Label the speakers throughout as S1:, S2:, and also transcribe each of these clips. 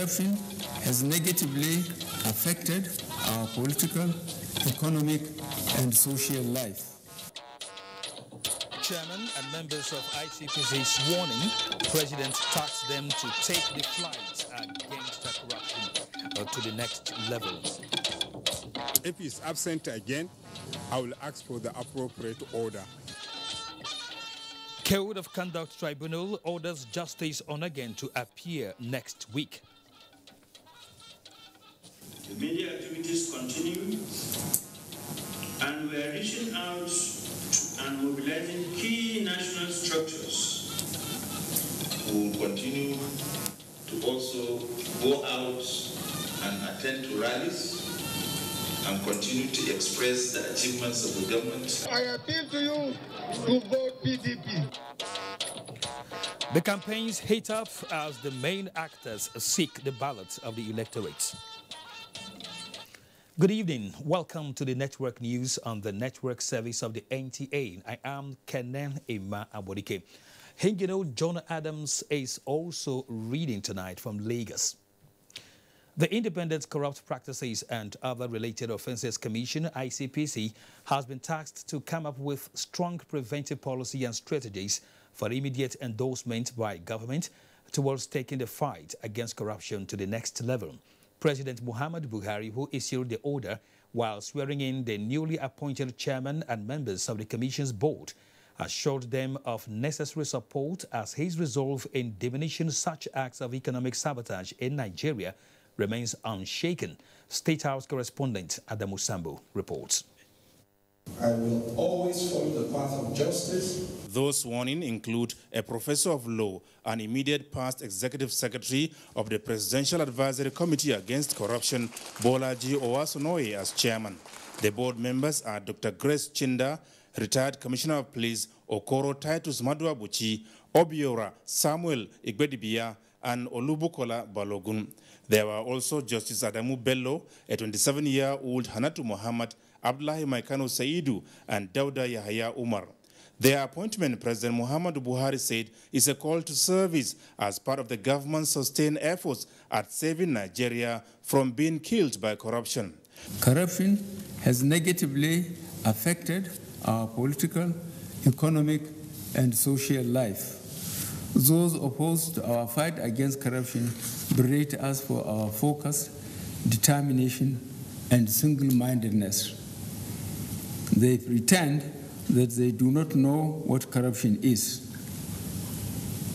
S1: Corruption has negatively affected our political, economic, and social life.
S2: Chairman and members of ICPC's warning, President tasked them to take the fight against corruption to the next level.
S3: If he's absent again, I will ask for the appropriate order.
S2: Code of Conduct Tribunal orders Justice Onnoghen to appear next week.
S4: The media activities continue, and we are reaching out and mobilizing key national structures. We will continue to also go out and attend to rallies and continue to express the achievements of the government.
S5: I appeal to you to vote PDP.
S2: The campaigns heat up as the main actors seek the ballots of the electorate. Good evening. Welcome to the network news on the network service of the NTA. I am Kenan Emma Abodike. Hingino John Adams is also reading tonight from Lagos. The Independent Corrupt Practices and Other Related Offences Commission, ICPC, has been tasked to come up with strong preventive policy and strategies for immediate endorsement by government towards taking the fight against corruption to the next level. President Muhammadu Buhari, who issued the order while swearing in the newly appointed chairman and members of the Commission's board, assured them of necessary support as his resolve in diminishing such acts of economic sabotage in Nigeria remains unshaken. State House correspondent Adamawa reports.
S6: I will always follow the path of justice.
S7: Those sworn in include a professor of law, an immediate past executive secretary of the Presidential Advisory Committee Against Corruption, Bolaji Owasonoye, as chairman. The board members are Dr. Grace Chinda, retired Commissioner of Police, Okoro Titus Maduabuchi, Obiora Samuel Igbedibia, and Olubukola Balogun. There were also Justice Adamu Bello, a 27-year-old Hanatu Muhammad, Abdullahi Maikano Saidu, and Dauda Yahya Umar. Their appointment, President Muhammadu Buhari said, is a call to service as part of the government's sustained efforts at saving Nigeria from being killed by corruption.
S1: Corruption has negatively affected our political, economic, and social life. Those opposed to our fight against corruption berate us for our focus, determination, and single-mindedness. They pretend that they do not know what corruption is.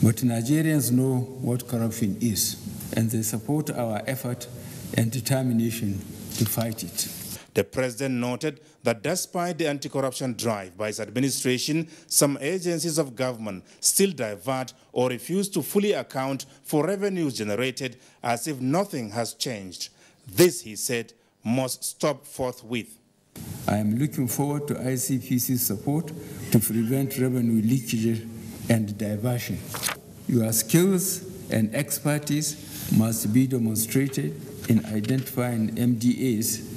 S1: But Nigerians know what corruption is, and they support our effort and determination to fight it.
S7: The president noted that despite the anti-corruption drive by his administration, some agencies of government still divert or refuse to fully account for revenues generated as if nothing has changed. This, he said, must stop forthwith.
S1: I am looking forward to ICPC's support to prevent revenue leakage and diversion. Your skills and expertise must be demonstrated in identifying MDAs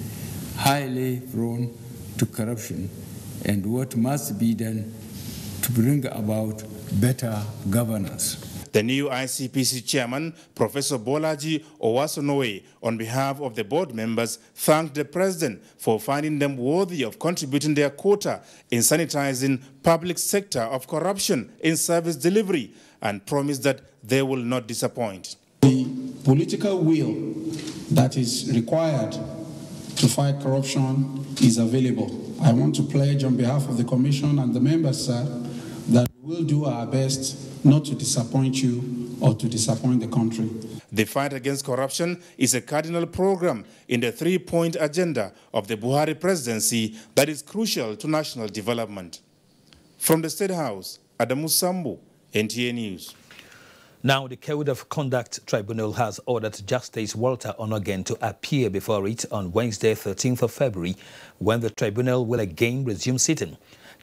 S1: highly prone to corruption and what must be done to bring about better governance.
S7: The new ICPC chairman, Professor Bolaji Owasonoye, on behalf of the board members, thanked the president for finding them worthy of contributing their quota in sanitizing public sector of corruption in service delivery and promised that they will not disappoint.
S6: The political will that is required to fight corruption is available. I want to pledge on behalf of the Commission and the members, sir, that we'll do our best not to disappoint you or to disappoint the country.
S7: The fight against corruption is a cardinal program in the three-point agenda of the Buhari presidency that is crucial to national development. From the State House, Adamu Sambu, NTA News.
S2: Now, the Code of Conduct Tribunal has ordered Justice Walter Onnoghen to appear before it on Wednesday, 13th of February, when the tribunal will again resume sitting.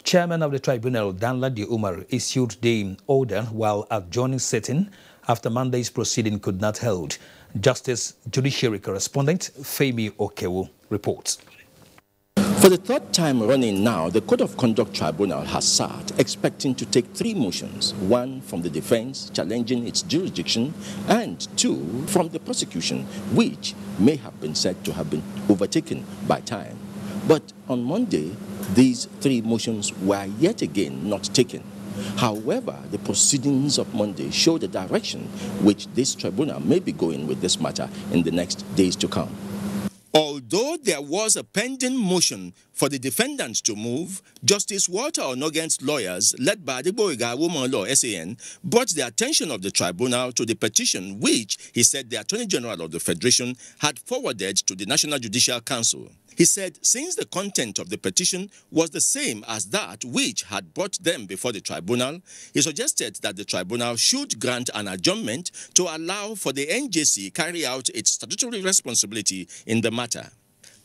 S2: Chairman of the tribunal, Danladi Umar, issued the order while adjourning sitting after Monday's proceeding could not hold. Justice Judiciary correspondent Femi Okewo reports.
S8: For the third time running now, the Code of Conduct Tribunal has sat expecting to take 3 motions, 1 from the defense challenging its jurisdiction and 2 from the prosecution, which may have been said to have been overtaken by time. But on Monday, these 3 motions were yet again not taken. However, the proceedings of Monday show the direction which this tribunal may be going with this matter in the next days to come. Although there was a pending motion for the defendants to move, Justice Walter Onnoghen's lawyers, led by the Boiga Woman Law SAN, brought the attention of the tribunal to the petition which he said the Attorney General of the Federation had forwarded to the National Judicial Council. He said since the content of the petition was the same as that which had brought them before the tribunal, he suggested that the tribunal should grant an adjournment to allow for the NJC carry out its statutory responsibility in the matter.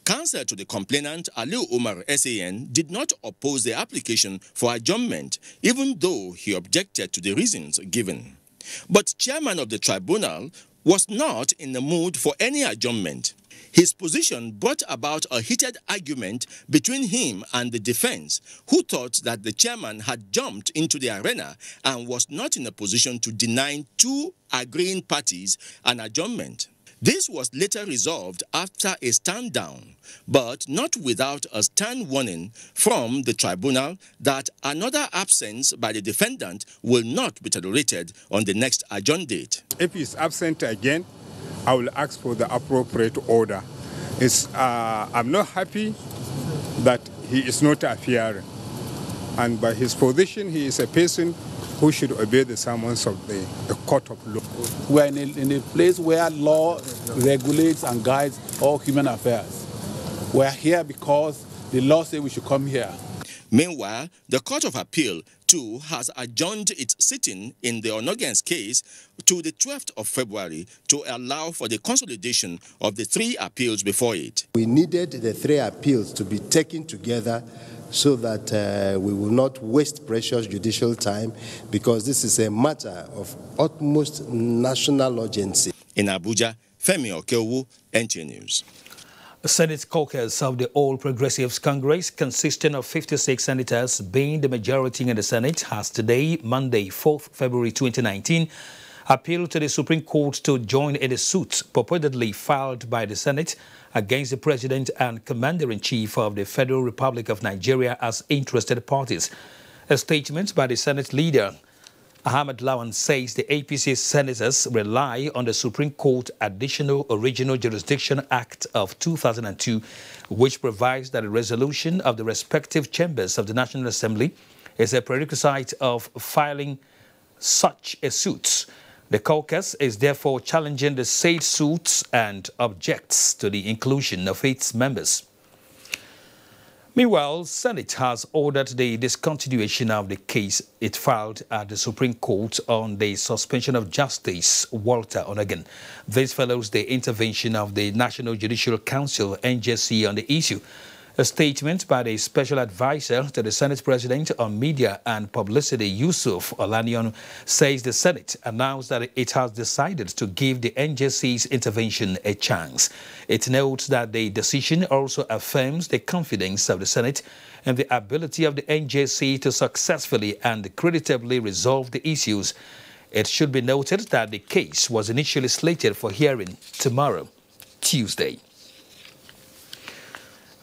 S8: Counsel to the complainant, Aliu Umar SAN, did not oppose the application for adjournment, even though he objected to the reasons given. But chairman of the tribunal was not in the mood for any adjournment. His position brought about a heated argument between him and the defense, who thought that the chairman had jumped into the arena and was not in a position to deny 2 agreeing parties an adjournment. This was later resolved after a stand down, but not without a stern warning from the tribunal that another absence by the defendant will not be tolerated on the next adjourned date.
S3: If he's absent again, I will ask for the appropriate order. I'm not happy that he is not appearing. And by his position, he is a person who should obey the summons of the court of law.
S6: We are in a place where law regulates and guides all human affairs. We are here because the law says we should come here.
S8: Meanwhile, the Court of Appeal, too, has adjourned its sitting in the Onnoghen's case to the 12th of February to allow for the consolidation of the 3 appeals before it.
S9: We needed the 3 appeals to be taken together so that we will not waste precious judicial time, because this is a matter of utmost national urgency.
S8: In Abuja, Femi Okeowu, NTA News.
S2: The Senate caucus of the All Progressives Congress, consisting of 56 senators, being the majority in the Senate, has today, Monday, 4th February 2019, appealed to the Supreme Court to join in a suit purportedly filed by the Senate against the President and Commander-in-Chief of the Federal Republic of Nigeria as interested parties. A statement by the Senate leader, Ahmed Lawan, says the APC senators rely on the Supreme Court Additional Original Jurisdiction Act of 2002, which provides that a resolution of the respective chambers of the National Assembly is a prerequisite of filing such a suit. The caucus is therefore challenging the said suits and objects to the inclusion of its members. Meanwhile, Senate has ordered the discontinuation of the case it filed at the Supreme Court on the suspension of Justice Walter Onnoghen. This follows the intervention of the National Judicial Council, NJC, on the issue. A statement by the Special Advisor to the Senate President on Media and Publicity, Yusuf Olaniyan, says the Senate announced that it has decided to give the NJC's intervention a chance. It notes that the decision also affirms the confidence of the Senate and the ability of the NJC to successfully and creditably resolve the issues. It should be noted that the case was initially slated for hearing tomorrow, Tuesday.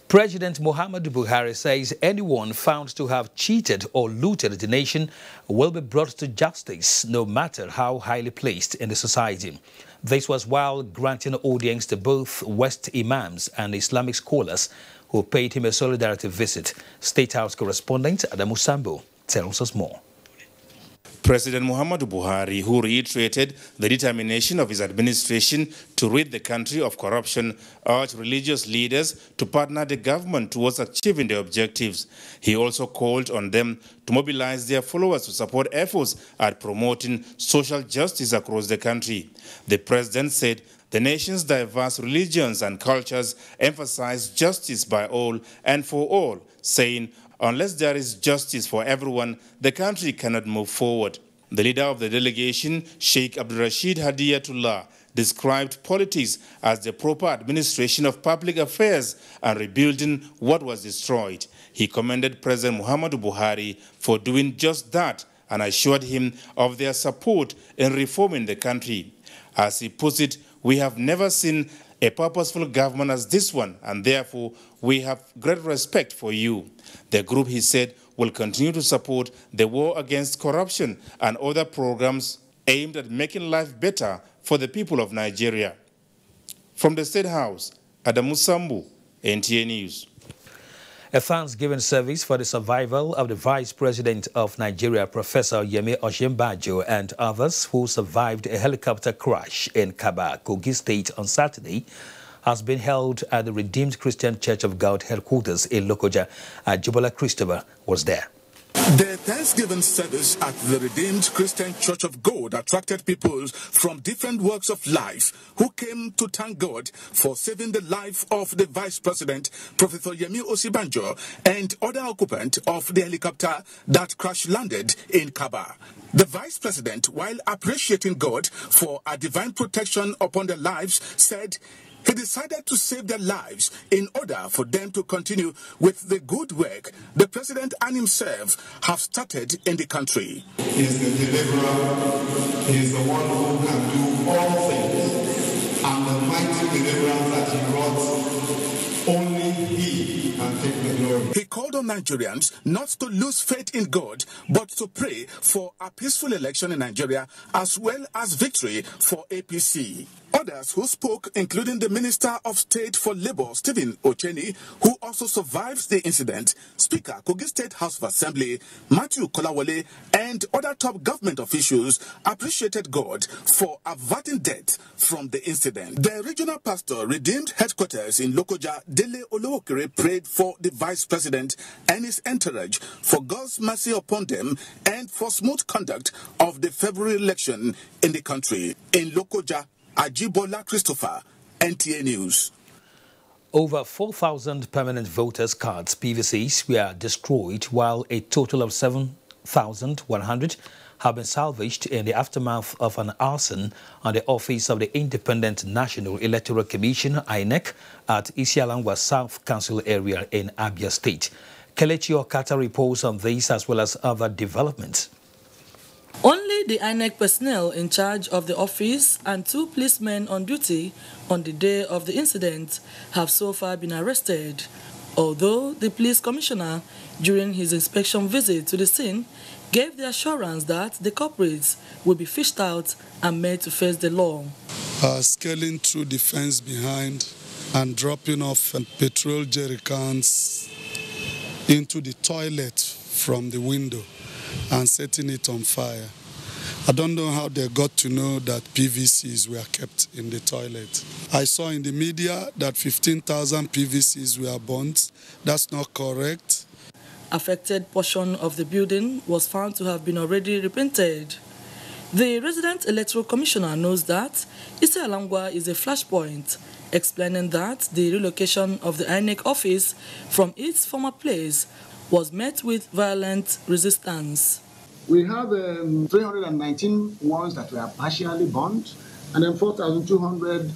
S2: President Muhammadu Buhari says anyone found to have cheated or looted the nation will be brought to justice, no matter how highly placed in the society. This was while granting audience to both West imams and Islamic scholars who paid him a solidarity visit. State House correspondent Adamu Sambo tells us more.
S7: President Muhammadu Buhari, who reiterated the determination of his administration to rid the country of corruption, urged religious leaders to partner the government towards achieving their objectives. He also called on them to mobilize their followers to support efforts at promoting social justice across the country. The president said the nation's diverse religions and cultures emphasize justice by all and for all, saying, unless there is justice for everyone, the country cannot move forward. The leader of the delegation, Sheikh Abdul Rashid Hadiyatullah, described politics as the proper administration of public affairs and rebuilding what was destroyed. He commended President Muhammadu Buhari for doing just that and assured him of their support in reforming the country. As he puts it, we have never seen a purposeful government as this one, and therefore we have great respect for you. The group, he said, will continue to support the war against corruption and other programs aimed at making life better for the people of Nigeria. From the State House, Adamu Sambu, NTA News.
S2: A Thanksgiving service for the survival of the Vice President of Nigeria, Professor Yemi Osinbajo, and others who survived a helicopter crash in Kaba, Kogi State on Saturday has been held at the Redeemed Christian Church of God headquarters in Lokoja. Jubola Christopher was there.
S10: The Thanksgiving service at the Redeemed Christian Church of God attracted people from different walks of life who came to thank God for saving the life of the Vice President, Professor Yemi Osinbajo, and other occupants of the helicopter that crash-landed in Kaba. The Vice President, while appreciating God for a divine protection upon their lives, said he decided to save their lives in order for them to continue with the good work the President and himself have started in the country.
S11: He is the deliverer. He is the one who can do all things. And the mighty deliverance that he brought, only he can take the glory.
S10: He called on Nigerians not to lose faith in God, but to pray for a peaceful election in Nigeria, as well as victory for APC. Others who spoke, including the Minister of State for Labour, Stephen Ocheni, who also survived the incident, Speaker, Kogi State House of Assembly, Matthew Kolawole, and other top government officials appreciated God for averting death from the incident. The regional pastor, Redeemed Headquarters in Lokoja, Dele Olowokere, prayed for the Vice President and his entourage for God's mercy upon them and for smooth conduct of the February election in the country. In Lokoja, Ajibola Christopher, NTA News.
S2: Over 4,000 permanent voters' cards, PVCs, were destroyed, while a total of 7,100 have been salvaged in the aftermath of an arson on the office of the Independent National Electoral Commission, INEC, at Isialangwa South Council area in Abia State. Kelechi Okata reports on this as well as other developments.
S12: Only the INEC personnel in charge of the office and 2 policemen on duty on the day of the incident have so far been arrested, although the police commissioner, during his inspection visit to the scene, gave the assurance that the culprits will be fished out and made to face the law.
S13: Scaling through the fence behind and dropping off petrol jerrycans into the toilet from the window and setting it on fire. I don't know how they got to know that PVCs were kept in the toilet. I saw in the media that 15,000 PVCs were burnt. That's not correct.
S12: Affected portion of the building was found to have been already repainted. The resident electoral commissioner knows that Isialangwa is a flashpoint, explaining that the relocation of the INEC office from its former place was met with violent resistance.
S14: We have 319 ones that were partially burnt, and then 4,200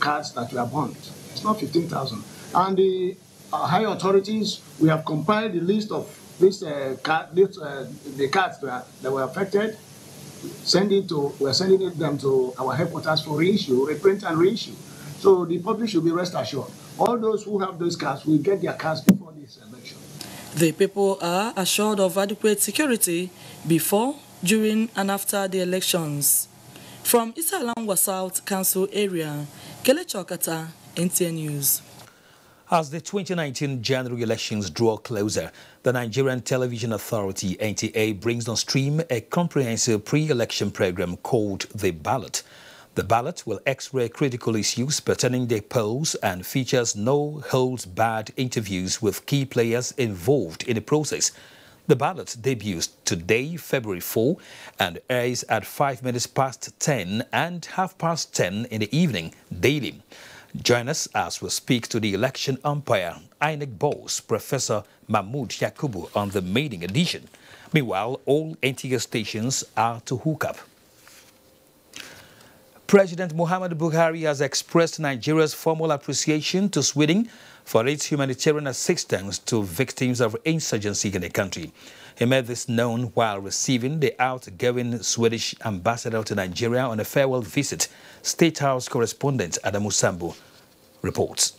S14: cards that were burnt. It's not 15,000. And the high authorities, we have compiled the list of the cards that were affected. We're sending them to our headquarters for reissue, reprint and reissue. So the public should be rest assured. All those who have those cards will get their cards before this election.
S12: The people are assured of adequate security before, during, and after the elections. From Isialangwa South Council area, Kelechi Okata, NTA News.
S2: As the 2019 general elections draw closer, the Nigerian Television Authority, NTA, brings on stream a comprehensive pre-election program called The Ballot. The ballot will x-ray critical issues pertaining to polls and features no-holds-barred interviews with key players involved in the process. The ballot debuts today, February 4, and airs at 5 minutes past 10 and 10:30 in the evening daily. Join us as we speak to the election umpire, INEC boss, Professor Mahmood Yakubu, on the maiden edition. Meanwhile, all NTA stations are to hook up. President Muhammadu Buhari has expressed Nigeria's formal appreciation to Sweden for its humanitarian assistance to victims of insurgency in the country. He made this known while receiving the outgoing Swedish ambassador to Nigeria on a farewell visit. State House correspondent Adamawa reports.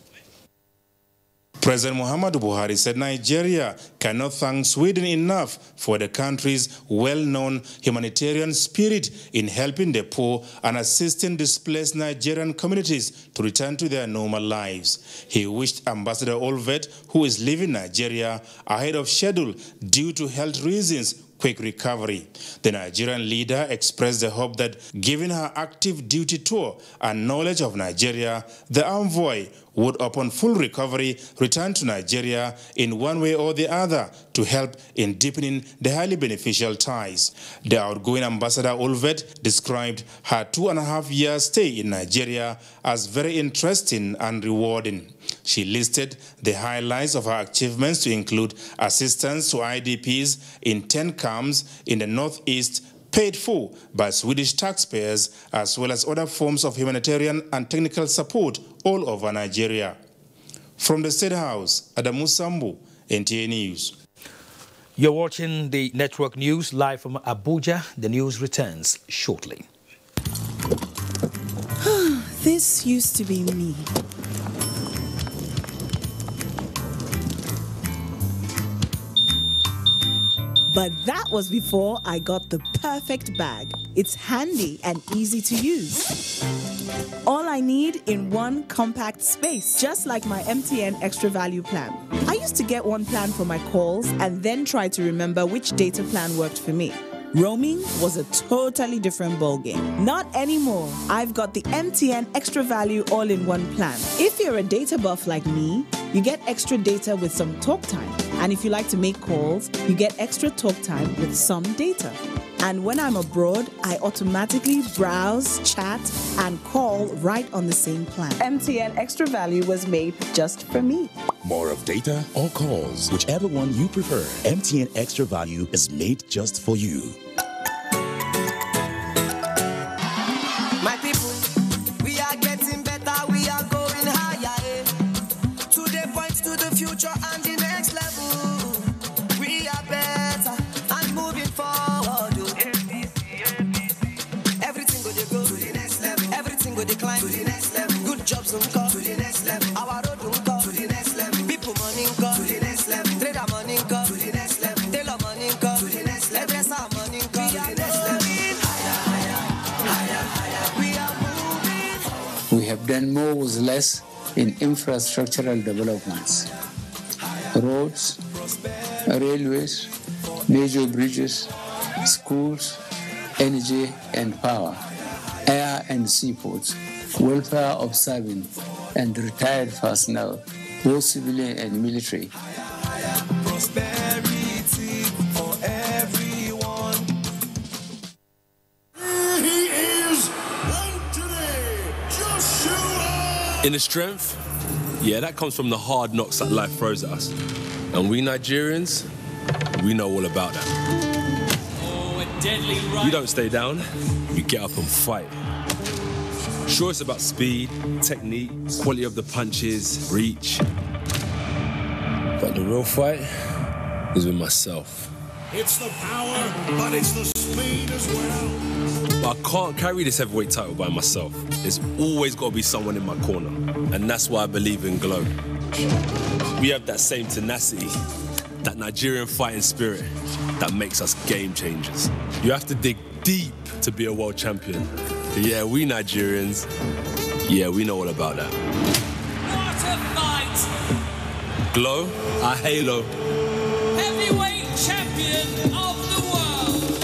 S7: President Muhammadu Buhari said Nigeria cannot thank Sweden enough for the country's well-known humanitarian spirit in helping the poor and assisting displaced Nigerian communities to return to their normal lives. He wished Ambassador Olvet, who is leaving Nigeria ahead of schedule due to health reasons, quick recovery. The Nigerian leader expressed the hope that given her active duty tour and knowledge of Nigeria, the envoy would, upon full recovery, return to Nigeria in one way or the other to help in deepening the highly beneficial ties. The outgoing Ambassador Olvet described her 2.5-year stay in Nigeria as very interesting and rewarding. She listed the highlights of her achievements to include assistance to IDPs in 10 camps in the northeast, paid for by Swedish taxpayers, as well as other forms of humanitarian and technical support all over Nigeria. From the State House, Adamu, NTA News.
S2: You're watching the Network News live from Abuja. The news returns shortly.
S15: This used to be me. But that was before I got the perfect bag. It's handy and easy to use. All I need in one compact space, just like my MTN Extra Value plan. I used to get one plan for my calls and then try to remember which data plan worked for me. Roaming was a totally different ballgame. Not anymore. I've got the MTN Extra Value all-in-one plan. If you're a data buff like me, you get extra data with some talk time. And if you like to make calls, you get extra talk time with some data. And when I'm abroad, I automatically browse, chat, and call right on the same plan. MTN Extra Value was made just for me.
S16: More of data or calls, whichever one you prefer. MTN Extra Value is made just for you.
S17: My people, we are getting better, we are going higher. Today points to the future and the next level. We are better and moving forward. Everything go to the next level. Everything go decline to the next level. Good jobs don't come to the next level. Our road don't come to the next level. People money come to the next level. Trader money come to the next level. Tailor money come to the next level. Dresser money come to the next level.
S18: We have done more with less in infrastructural developments. Roads, railways, major bridges, schools, energy and power, air and seaports, welfare of serving and retired personnel, both civilian and military.
S17: Prosperity for everyone. He is one today, Joshua.
S19: Inner strength, yeah, that comes from the hard knocks that life throws at us. And we Nigerians, we know all about that.
S17: Oh, a deadly right.
S19: You don't stay down, you get up and fight. Sure, it's about speed, technique, quality of the punches, reach. But the real fight is with myself.
S17: It's the power, but it's the speed as well.
S19: But I can't carry this heavyweight title by myself. There's always got to be someone in my corner. And that's why I believe in Glow. We have that same tenacity, that Nigerian fighting spirit that makes us game changers. You have to dig deep to be a world champion. Yeah, we Nigerians, yeah, we know all about that.
S17: What a fight!
S19: Glow, our halo.
S17: Heavyweight champion of the world!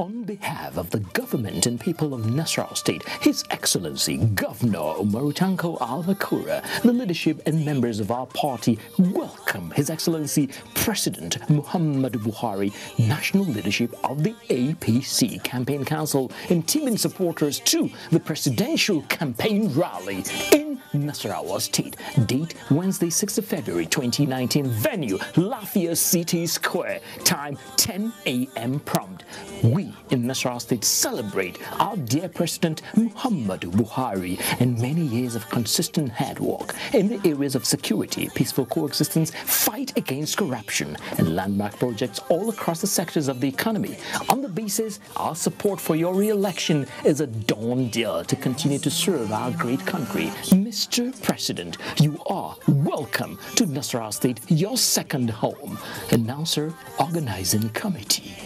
S20: On behalf of the government and people of Nasarawa State, His Excellency Governor Umaru Tanko Al-Bakura, the leadership and members of our party welcome His Excellency President Muhammadu Buhari, national leadership of the APC Campaign Council, and teaming supporters to the presidential campaign rally in Nasarawa State. Date Wednesday, 6th of February 2019. Venue Lafayette City Square. Time 10 a.m. prompt. We in Nasarawa State celebrate our dear President Muhammadu Buhari and many years of consistent hard work in the areas of security, peaceful coexistence, fight against corruption, and landmark projects all across the sectors of the economy. On the basis, our support for your re-election is a dawn deal to continue to serve our great country. Mr. President, you are welcome to Nasarawa State, your second home. Announcer, Organizing Committee.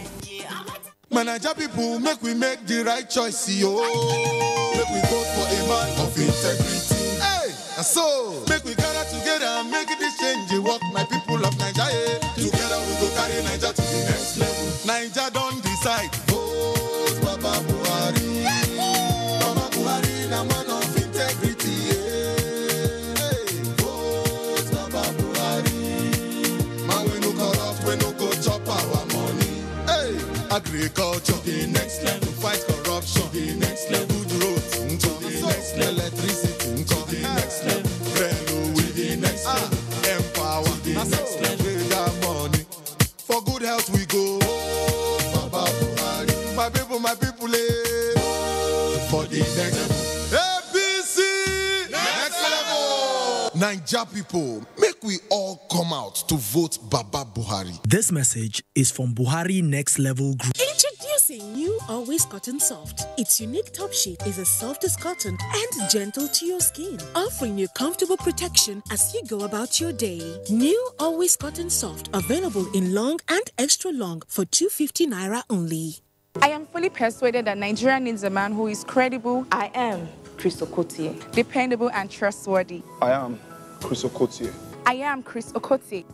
S21: Manager people, make we make the right choice, yo. Make we vote for a man of integrity. Hey, and so make we gather together and make this change. Work, my people of Nigeria. Together we go carry Nigeria to the next level. Nigeria don't decide. Vote Baba Buhari. Baba Buhari, the man of integrity. Hey, vote Baba Buhari. Man, we no corrupt, we no go chop our money. Hey. Agriculture, the next level. Fight corruption, the next level. Good roads, the next level. Electricity, the next level. Railway, the next level. Empower, the next level. Greater money. For good health we go. My people, for the next level. APC, next level. Naija people, make we all come out to vote Baba Buhari.
S22: This message is from Buhari Next Level Group.
S23: Introducing new Always Cotton Soft. Its unique top sheet is as soft as cotton and gentle to your skin, offering you comfortable protection as you go about your day. New Always Cotton Soft, available in long and extra long for 250 Naira only.
S24: I am fully persuaded that Nigeria needs a man who is credible. I am Chris Okotie. Dependable and trustworthy.
S25: I am Chris Okotie.
S24: I am Chris Okotie.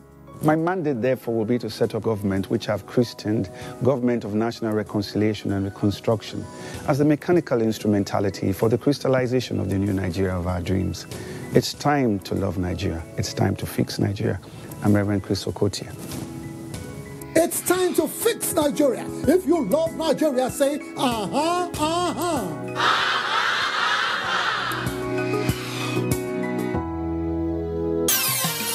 S25: My mandate, therefore, will be to set a government which I've christened Government of National Reconciliation and Reconstruction as the mechanical instrumentality for the crystallization of the new Nigeria of our dreams. It's time to love Nigeria. It's time to fix Nigeria. I'm Reverend Chris Okotie.
S26: It's time to fix Nigeria. If you love Nigeria, say, aha, aha.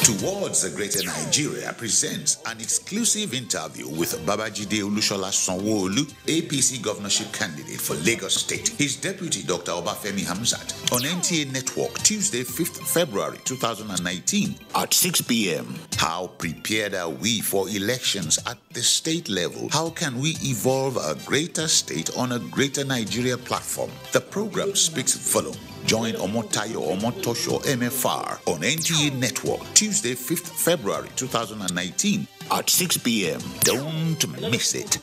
S27: Towards a Greater Nigeria presents an exclusive interview with Babajide Olushola Sanwo-Olu, APC governorship candidate for Lagos State, his deputy Dr. Obafemi Hamzat, on NTA Network Tuesday, 5th February 2019 at 6 p.m. How prepared are we for elections at the state level? How can we evolve a greater state on a Greater Nigeria platform? The program speaks volume. Join Omotayo Omotosho MFR on NTA Network Tuesday, 5th February 2019 at 6 p.m. Don't miss it.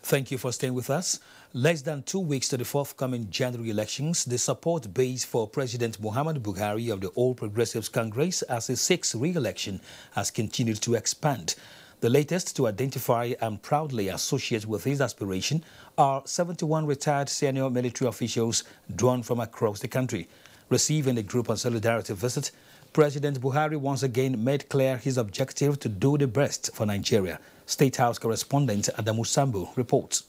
S2: Thank you for staying with us. Less than 2 weeks to the forthcoming January elections, the support base for President Muhammadu Buhari of the All Progressives Congress as his sixth re-election has continued to expand. The latest to identify and proudly associate with his aspiration are 71 retired senior military officials drawn from across the country. Receiving the group on solidarity visit, President Buhari once again made clear his objective to do the best for Nigeria. State House correspondent Adamawa reports.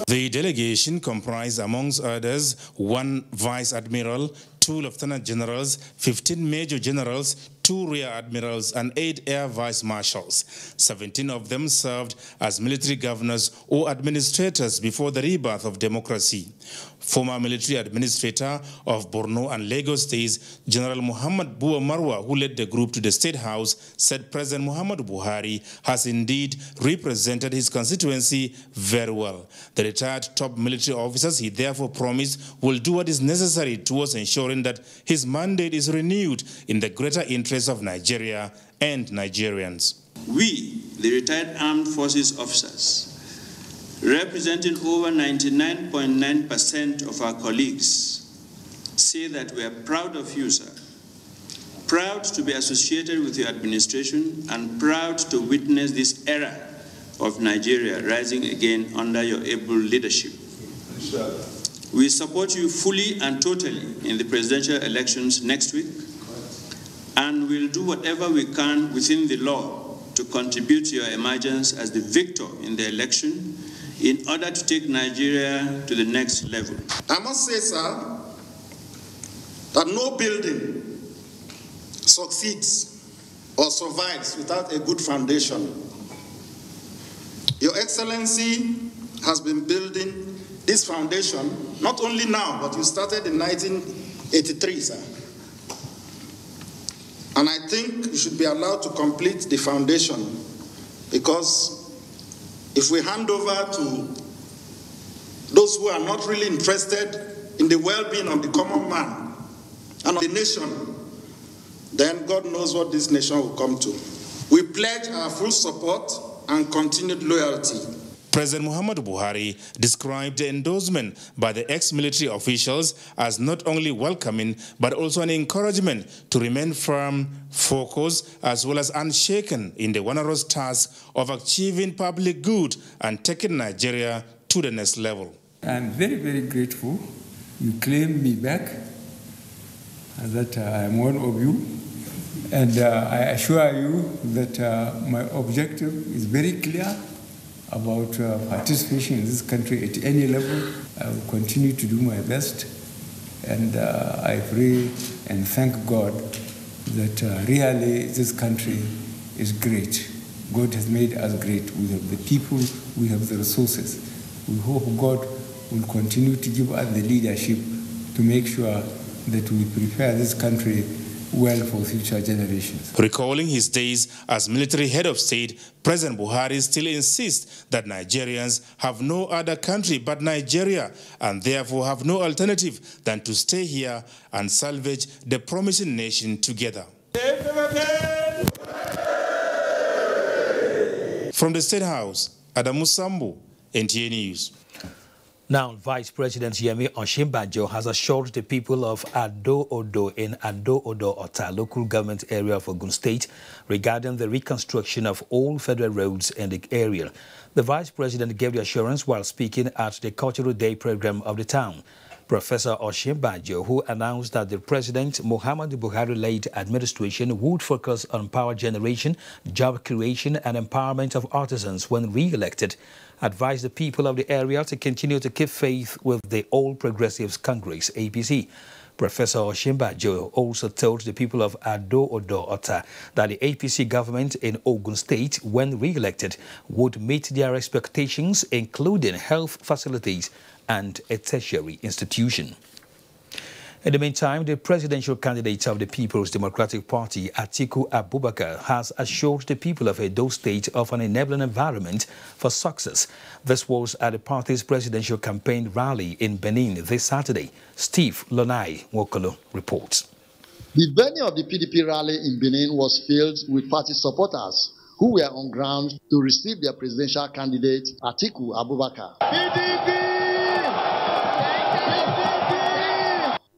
S7: The delegation comprised, amongst others, 1 Vice Admiral, 2 Lieutenant Generals, 15 Major Generals, 2 2 rear admirals, and 8 air vice marshals. 17 of them served as military governors or administrators before the rebirth of democracy. Former military administrator of Borno and Lagos states, General Muhammad Bua Marwa, who led the group to the State House, said President Muhammadu Buhari has indeed represented his constituency very well. The retired top military officers, he therefore promised, will do what is necessary towards ensuring that his mandate is renewed in the greater interest of Nigeria and Nigerians.
S1: We, the retired armed forces officers, representing over 99.9% of our colleagues, say that we are proud of you, sir. Proud to be associated with your administration and proud to witness this era of Nigeria rising again under your able leadership. We support you fully and totally in the presidential elections next week, and we'll do whatever we can within the law to contribute to your emergence as the victor in the election in order to take Nigeria to the next level.
S3: I must say, sir, that no building succeeds or survives without a good foundation. Your Excellency has been building this foundation, not only now, but you started in 1983, sir. And I think you should be allowed to complete the foundation, because if we hand over to those who are not really interested in the well-being of the common man and of the nation, then God knows what this nation will come to. We pledge our full support and continued loyalty.
S7: President Muhammadu Buhari described the endorsement by the ex-military officials as not only welcoming, but also an encouragement to remain firm, focused, as well as unshaken in the onerous task of achieving public good and taking Nigeria to the next level.
S4: I'm very, very grateful. You claim me back, and that I am one of you. And I assure you that my objective is very clear about participation in this country at any level. I will continue to do my best, and I pray and thank God that really this country is great. God has made us great. We have the people, we have the resources. We hope God will continue to give us the leadership to make sure that we prepare this country well for future generations.
S7: Recalling his days as military head of state, President Buhari still insists that Nigerians have no other country but Nigeria, and therefore have no alternative than to stay here and salvage the promising nation together. From the State House, Adamawa, NTA News.
S2: Now, Vice President Yemi Osinbajo has assured the people of Ado-Odo in Ado-Odo Ota local government area of Ogun State regarding the reconstruction of all federal roads in the area. The Vice President gave the assurance while speaking at the Cultural Day program of the town. Professor Osinbajo, who announced that the President Muhammadu Buhari-led administration would focus on power generation, job creation and empowerment of artisans when re-elected, advised the people of the area to continue to keep faith with the All Progressives Congress, APC. Professor Osinbajo also told the people of Ado-Odo Ota that the APC government in Ogun State, when re-elected, would meet their expectations, including health facilities and a tertiary institution. In the meantime, the presidential candidate of the People's Democratic Party, Atiku Abubakar, has assured the people of Edo State of an enabling environment for success. This was at the party's presidential campaign rally in Benin this Saturday. Steve Lonai Wokolo reports.
S5: The venue of the PDP rally in Benin was filled with party supporters who were on ground to receive their presidential candidate, Atiku Abubakar.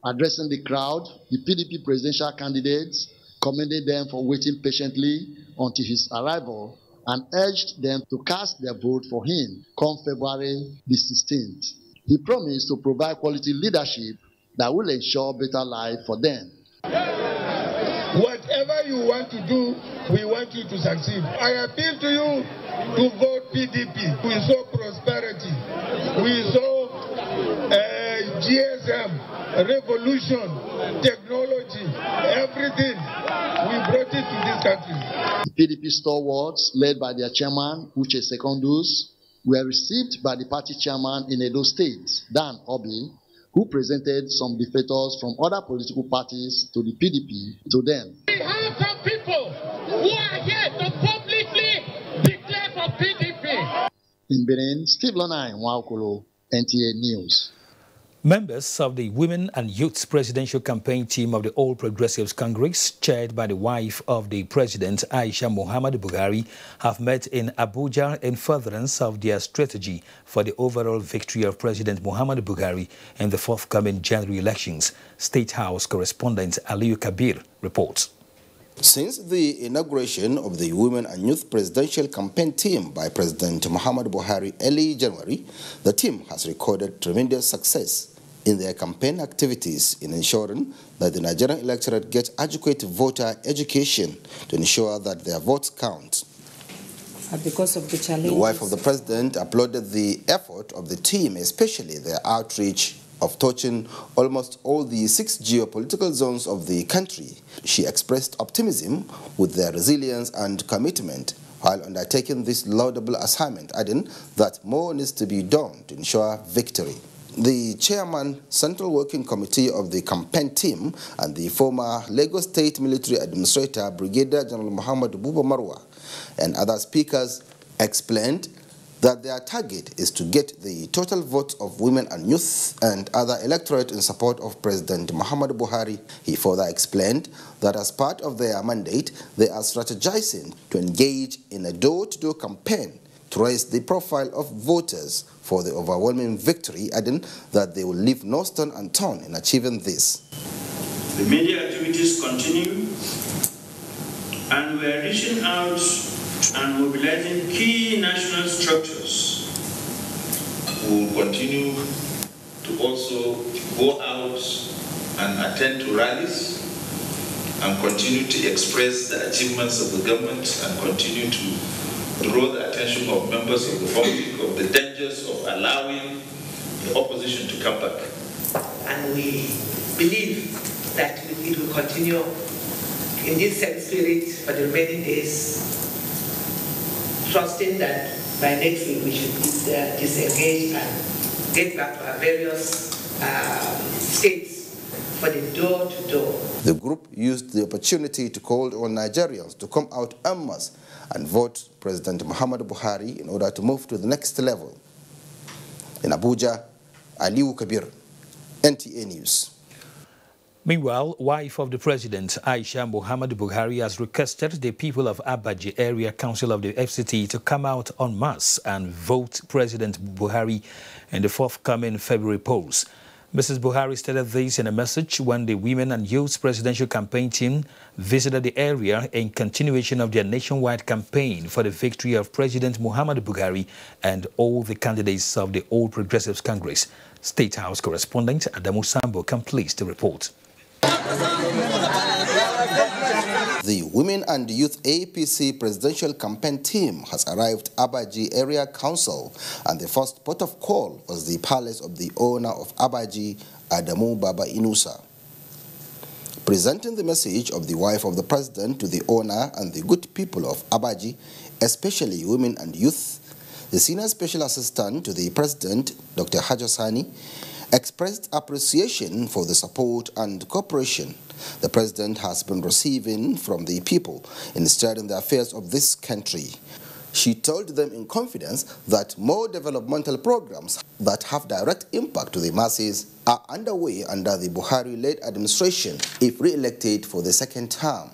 S5: Addressing the crowd, the PDP presidential candidates commended them for waiting patiently until his arrival and urged them to cast their vote for him come February the 16th. He promised to provide quality leadership that will ensure better life for them.
S6: Whatever you want to do, we want you to succeed. I appeal to you to vote PDP. We saw prosperity. We saw GSM, revolution, technology, everything. We brought it to this country.
S5: The PDP stalwarts, led by their chairman, Uche Secondus, were received by the party chairman in Edo State, Dan Obi, who presented some defectors from other political parties to the PDP to them.
S6: We have some people who are here to publicly declare for PDP.
S5: In Benin, Steve Lonai, Nwaokolo, NTA News.
S2: Members of the Women and Youth Presidential Campaign Team of the All Progressives Congress, chaired by the wife of the President, Aisha Muhammadu Buhari, have met in Abuja in furtherance of their strategy for the overall victory of President Muhammadu Buhari in the forthcoming general elections. State House correspondent Aliyu Kabir reports.
S8: Since the inauguration of the Women and Youth Presidential Campaign Team by President Muhammadu Buhari early January, the team has recorded tremendous success in their campaign activities in ensuring that the Nigerian electorate gets adequate voter education to ensure that their votes count.
S9: Because of the challenges.
S8: The wife of the president applauded the effort of the team, especially their outreach of touching almost all the 6 geopolitical zones of the country. She expressed optimism with their resilience and commitment while undertaking this laudable assignment, adding that more needs to be done to ensure victory. The chairman, Central Working Committee of the campaign team, and the former Lagos State Military Administrator, Brigadier General Muhammad Buba Marwa, and other speakers explained that their target is to get the total votes of women and youth and other electorate in support of President Muhammadu Buhari. He further explained that as part of their mandate, they are strategizing to engage in a door-to-door campaign to raise the profile of voters for the overwhelming victory, adding that they will leave no stone unturned in achieving this.
S1: The media activities continue, and we are reaching out and mobilizing key national structures.
S10: We will continue to also go out and attend to rallies and continue to express the achievements of the government and continue to draw the attention of members of the public of the dangers of allowing the opposition to come back.
S11: And we believe that it will continue in this same spirit for the remaining days, trusting that by next week we should disengage and get back to our various states for the door-to-door.
S8: The group used the opportunity to call on Nigerians to come out en masse and vote President Muhammadu Buhari in order to move to the next level. In Abuja, Aliyu Kabir, NTA News.
S2: Meanwhile, wife of the president, Aisha Muhammadu Buhari, has requested the people of Abuja Area Council of the FCT to come out en masse and vote President Buhari in the forthcoming February polls. Mrs. Buhari stated this in a message when the Women and Youth Presidential Campaign team visited the area in continuation of their nationwide campaign for the victory of President Muhammadu Buhari and all the candidates of the All Progressives Congress. State House correspondent Adamu Sambo completes the report.
S8: The Women and Youth APC Presidential Campaign team has arrived at Abuja Area Council, and the first port of call was the palace of the owner of Abuja, Adamu Baba Inusa. Presenting the message of the wife of the president to the owner and the good people of Abuja, especially women and youth, the Senior Special Assistant to the President, Dr. Hajasani, expressed appreciation for the support and cooperation the President has been receiving from the people in steering the affairs of this country. She told them in confidence that more developmental programs that have direct impact to the masses are underway under the Buhari-led administration if re-elected for the second term,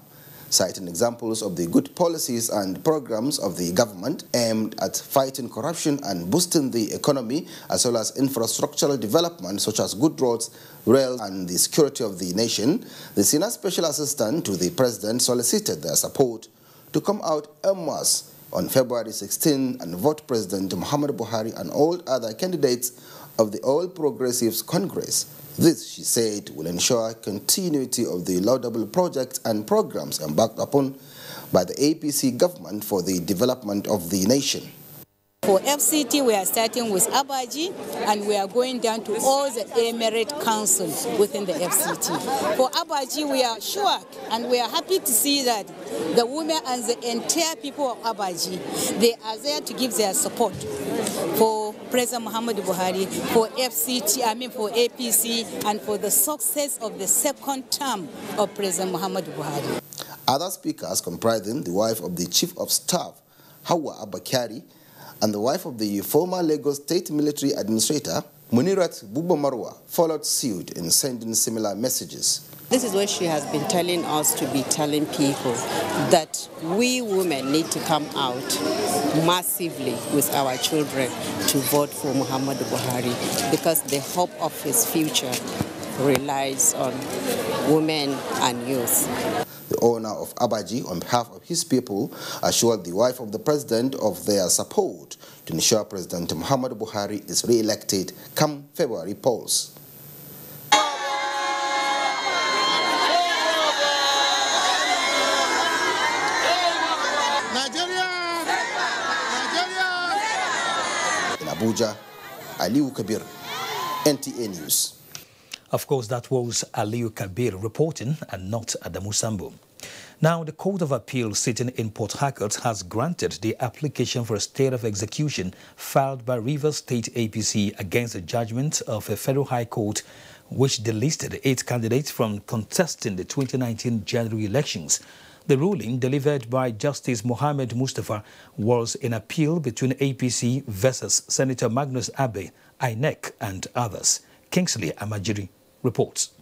S8: citing examples of the good policies and programs of the government aimed at fighting corruption and boosting the economy, as well as infrastructural development such as good roads, rail, and the security of the nation. The Senior Special Assistant to the President solicited their support to come out en masse on February 16 and vote President Muhammadu Buhari and all other candidates of the All Progressives Congress. This, she said, will ensure continuity of the laudable projects and programs embarked upon by the APC government for the development of the nation.
S12: For FCT, we are starting with Abaji, and we are going down to all the emirate councils within the FCT. For Abaji, we are sure and we are happy to see that the women and the entire people of Abaji, they are there to give their support for President Muhammadu Buhari, for FCT, for APC, and for the success of the second term of President Muhammadu Buhari.
S8: Other speakers comprising the wife of the Chief of Staff, Hawa Abakari, and the wife of the former Lagos State Military Administrator, Munirat Buba Marwa, followed suit in sending similar messages.
S13: This is what she has been telling us to be telling people, that we women need to come out massively with our children to vote for Muhammadu Buhari, because the hope of his future relies on women and youth.
S8: The owner of Abaji, on behalf of his people, assured the wife of the president of their support to ensure President Muhammadu Buhari is re-elected come February polls. In Abuja, Aliu Kabir, NTA News.
S2: Of course, that was Aliu Kabir reporting and not Adamu Sambo. Now, the Court of Appeal sitting in Port Harcourt has granted the application for a state of execution filed by Rivers State APC against the judgment of a federal high court which delisted 8 candidates from contesting the 2019 general elections. The ruling, delivered by Justice Mohammed Mustafa, was an appeal between APC versus Senator Magnus Abe, INEC and others. Kingsley Amajiri reports.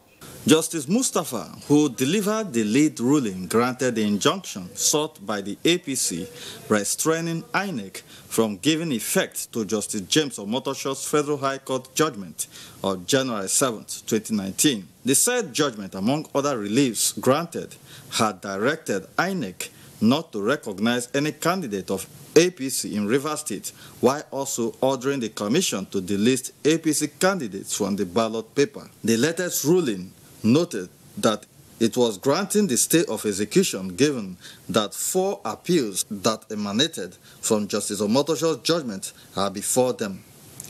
S14: Justice Mustafa, who delivered the lead ruling, granted the injunction sought by the APC, restraining INEC from giving effect to Justice James Omotosho's Federal High Court judgment of January 7, 2019. The said judgment, among other reliefs granted, had directed INEC not to recognize any candidate of APC in Rivers State, while also ordering the Commission to delist APC candidates from the ballot paper. The latest ruling noted that it was granting the stay of execution given that 4 appeals that emanated from Justice Omotosho's judgment are before them,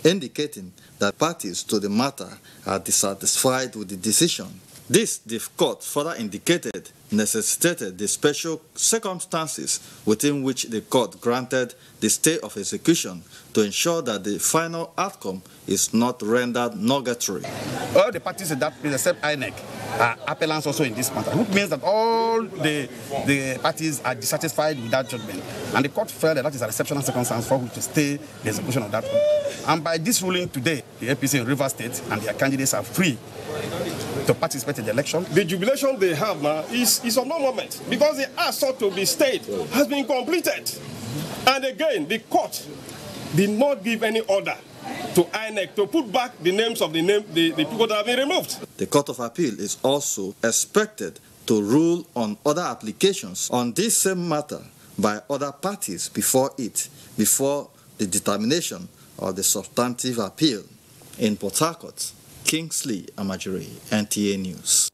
S14: indicating that parties to the matter are dissatisfied with the decision. This, the court further indicated, necessitated the special circumstances within which the court granted the stay of execution to ensure that the final outcome is not rendered nugatory.
S15: All the parties that except INEC are appellants also in this matter, which means that all the parties are dissatisfied with that judgment. And the court felt that that is an exceptional circumstance for which to stay the execution of that one. And by this ruling today, the APC in Rivers State and their candidates are free to participate in the election.
S16: The jubilation they have now is of no moment, because the act sought to be stayed has been completed. And again, the court did not give any order to INEC to put back the names of the people that have been removed.
S14: The Court of Appeal is also expected to rule on other applications on this same matter by other parties before the determination of the substantive appeal. In Port Harcourt, Kingsley Amajiri, NTA News.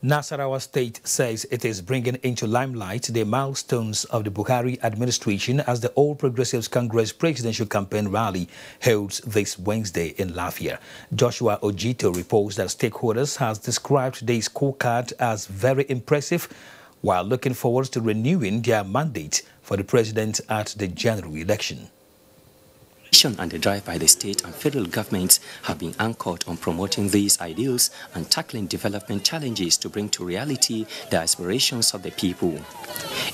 S2: Nasarawa State says it is bringing into limelight the milestones of the Buhari administration as the All Progressives Congress presidential campaign rally holds this Wednesday in Lafia. Joshua Ojito reports that stakeholders has described the scorecard as very impressive, while looking forward to renewing their mandate for the president at the general election.
S18: And the drive by the state and federal governments have been anchored on promoting these ideals and tackling development challenges to bring to reality the aspirations of the people.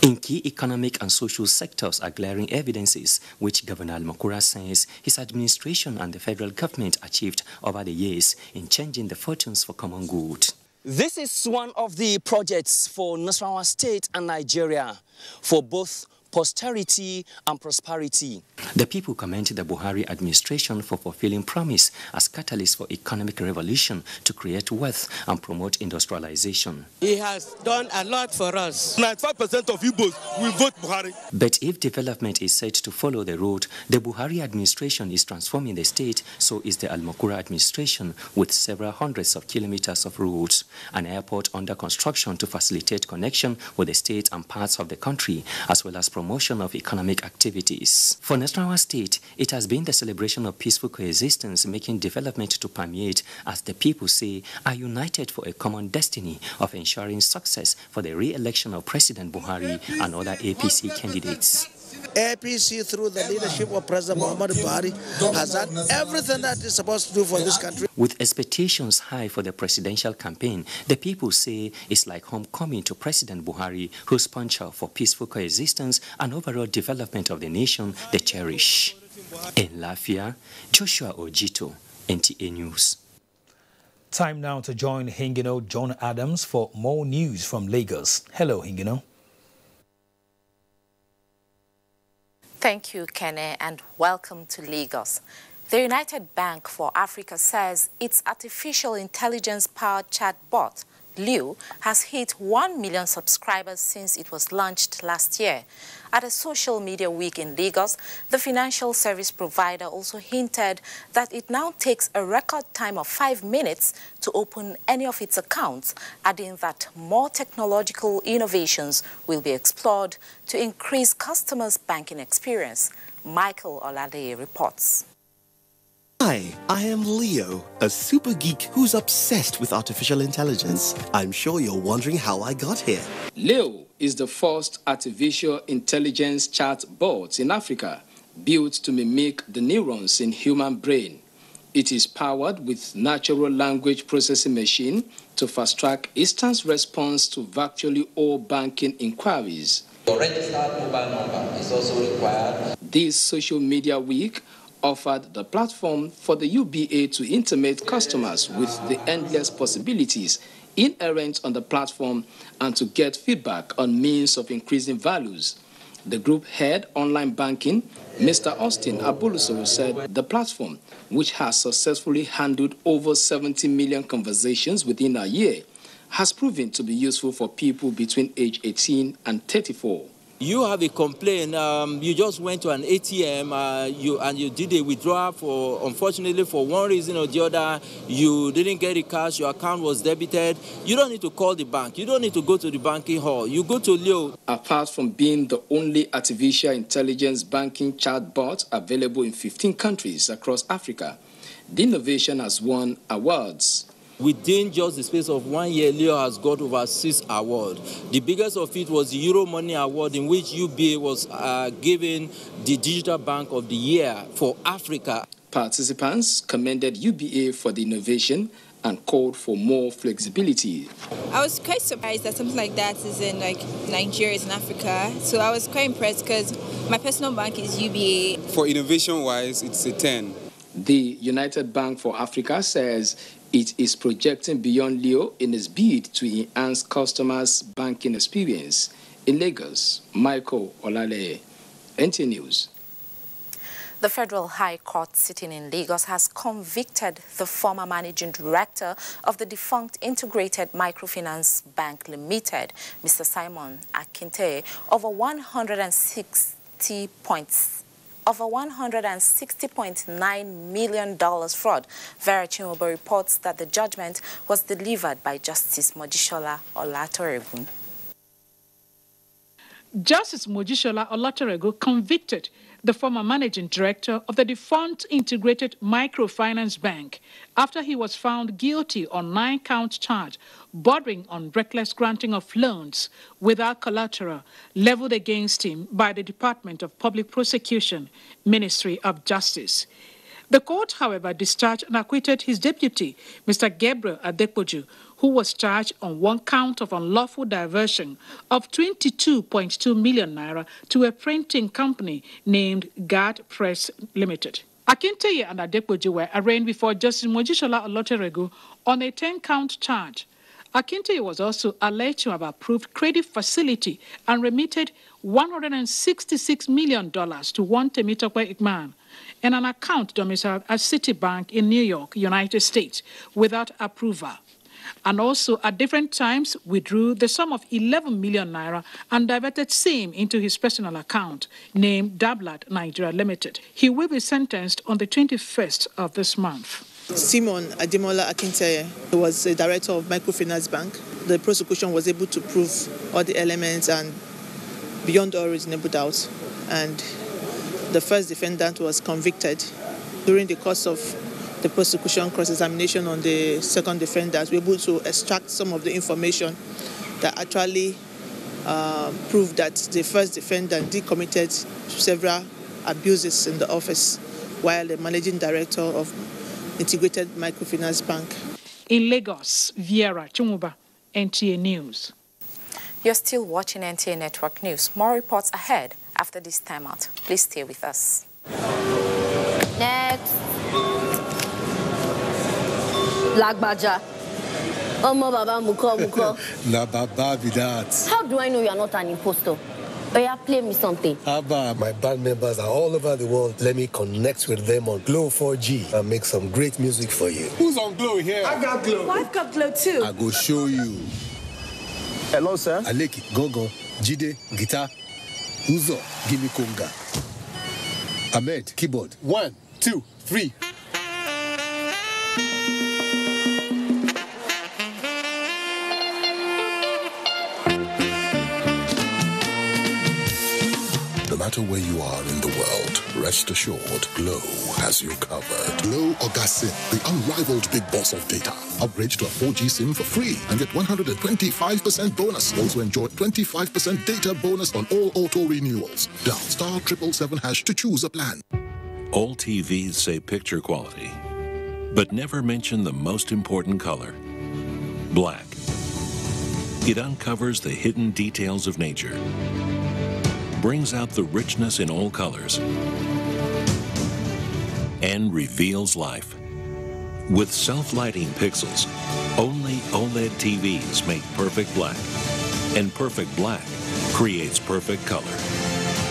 S18: In key economic and social sectors are glaring evidences which Governor Al-Makura says his administration and the federal government achieved over the years in changing the fortunes for common good.
S19: This is one of the projects for Nasarawa State and Nigeria for both posterity and prosperity.
S18: The people commended the Buhari administration for fulfilling promise as catalyst for economic revolution to create wealth and promote industrialization.
S28: He has done a lot for us. 95% of Igbos will vote Buhari.
S18: But if development is said to follow the road, the Buhari administration is transforming the state, so is the Al-Makura administration with several hundreds of kilometers of roads. an airport under construction to facilitate connection with the state and parts of the country, as well as promotion of economic activities. For Nasarawa State, it has been the celebration of peaceful coexistence, making development to permeate, as the people say, are united for a common destiny of ensuring success for the re-election of President Buhari and other APC candidates.
S17: APC, through the leadership of President Muhammadu Buhari, has done everything that it's supposed to do for this country.
S18: With expectations high for the presidential campaign, the people say it's like homecoming to President Buhari, whose puncher for peaceful coexistence and overall development of the nation they cherish. In Lafia, Joshua Ojito, NTA News.
S2: Time now to join Hingino John Adams for more news from Lagos. Hello, Hingino.
S20: Thank you, Kene, and welcome to Lagos. The United Bank for Africa says its artificial intelligence-powered chatbot, Leo, has hit 1 million subscribers since it was launched last year. At a social media week in Lagos, the financial service provider also hinted that it now takes a record time of 5 minutes to open any of its accounts, adding that more technological innovations will be explored to increase customers' banking experience. Michael Olade reports.
S21: Hi, I am Leo, a super geek who's obsessed with artificial intelligence. I'm sure you're wondering how I got here.
S22: Leo is the first artificial intelligence chatbot in Africa, built to mimic the neurons in human brain. It is powered with natural language processing machine to fast-track instant response to virtually all banking inquiries.
S23: Your registered mobile number is also required.
S22: This social media week offered the platform for the UBA to intimate customers with the endless possibilities inherent on the platform and to get feedback on means of increasing values. The group head online banking, Mr. Austin Abulusoro, said the platform, which has successfully handled over 70 million conversations within a year, has proven to be useful for people between age 18 and 34.
S24: You have a complaint, you just went to an ATM and you did a withdrawal unfortunately for one reason or the other, you didn't get the cash, your account was debited. You don't need to call the bank, you don't need to go to the banking hall, you go to Leo.
S22: Apart from being the only artificial intelligence banking chatbot available in 15 countries across Africa, the innovation has won awards.
S24: Within just the space of 1 year, Leo has got over 6 awards. The biggest of it was the Euro Money Award, in which UBA was given the Digital Bank of the Year for Africa.
S22: Participants commended UBA for the innovation and called for more flexibility.
S25: I was quite surprised that something like that is in Nigeria, in Africa. So I was quite impressed because my personal bank is UBA.
S26: For innovation-wise, it's a 10.
S22: The United Bank for Africa says it is projecting beyond Leo in its bid to enhance customers' banking experience. In Lagos, Michael Olale, NTA News.
S20: The Federal High Court sitting in Lagos has convicted the former managing director of the defunct Integrated Microfinance Bank Limited, Mr. Simon Akinte, over $160.9 million fraud. Vera Chinubo reports that the judgment was delivered by Justice Mojisola Olatoregun.
S29: Justice Mojisola Olatoregun convicted the former managing director of the defunct Integrated Microfinance Bank after he was found guilty on 9-count charge bordering on reckless granting of loans without collateral leveled against him by the Department of Public Prosecution, Ministry of Justice. The court, however, discharged and acquitted his deputy, Mr. Gabriel Adepoju, who was charged on 1 count of unlawful diversion of 22.2 million naira to a printing company named Guard Press Limited. Akinteye and Adepoju were arraigned before Justice Mojisola Olatoregun on a 10-count charge. Akinteye was also alleged to have approved credit facility and remitted $166 million to one Temitope Ikman in an account domiciled at Citibank in New York, United States, without approval, and also at different times withdrew the sum of 11 million naira and diverted same into his personal account named Dablat Nigeria Limited. He will be sentenced on the 21st of this month.
S1: Simon Ademola Akinteye, who was the director of Microfinance Bank. The prosecution was able to prove all the elements and beyond all reasonable doubt. And the first defendant was convicted. During the course of the prosecution cross-examination on the second defendant, we were able to extract some of the information that actually proved that the first defendant did committed several abuses in the office while the managing director of Integrated Microfinance Bank.
S29: In Lagos, Viera Chumuba, NTA News.
S20: You're still watching NTA Network News. More reports ahead after this timeout. Please stay with us.
S3: Next. Lagbaja. Omo baba muko.
S4: Na baba be that.
S3: How do I know you are not an impostor? Oh yeah, play me something.
S4: Abba, my band members are all over the world. Let me connect with them on Glow 4G and make some great music for you.
S3: Who's on Glow here? I got Glow. I've got Glow too.
S4: I go show you.
S3: Hello, sir.
S4: Aleki, Gogo, Jide, guitar. Uzo, give me conga. Ahmed, keyboard. 1, 2, 3.
S5: No matter where you are in the world, rest assured, Glow has you covered. Glow Ogasin, the unrivaled big boss of data. Upgrade to a 4G SIM for free and get 125% bonus. Also enjoy 25% data bonus on all auto renewals. Dial *777# to choose a plan.
S6: All TVs say picture quality, but never mention the most important color, black. It uncovers the hidden details of nature, brings out the richness in all colors, and reveals life. With self-lighting pixels, only OLED TVs make perfect black, and perfect black creates perfect color.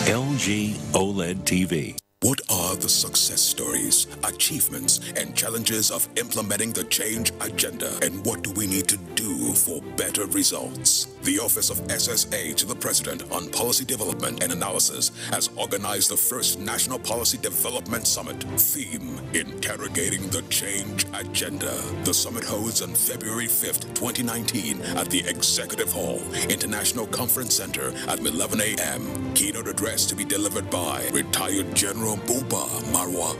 S6: LG OLED TV.
S7: What are the success stories, achievements, and challenges of implementing the change agenda? And what do we need to do for better results? The Office of SSA to the President on Policy Development and Analysis has organized the first National Policy Development Summit. Theme, Interrogating the Change Agenda. The summit holds on February 5th, 2019 at the Executive Hall, International Conference Center at 11 a.m. Keynote address to be delivered by retired General Buba Marwa.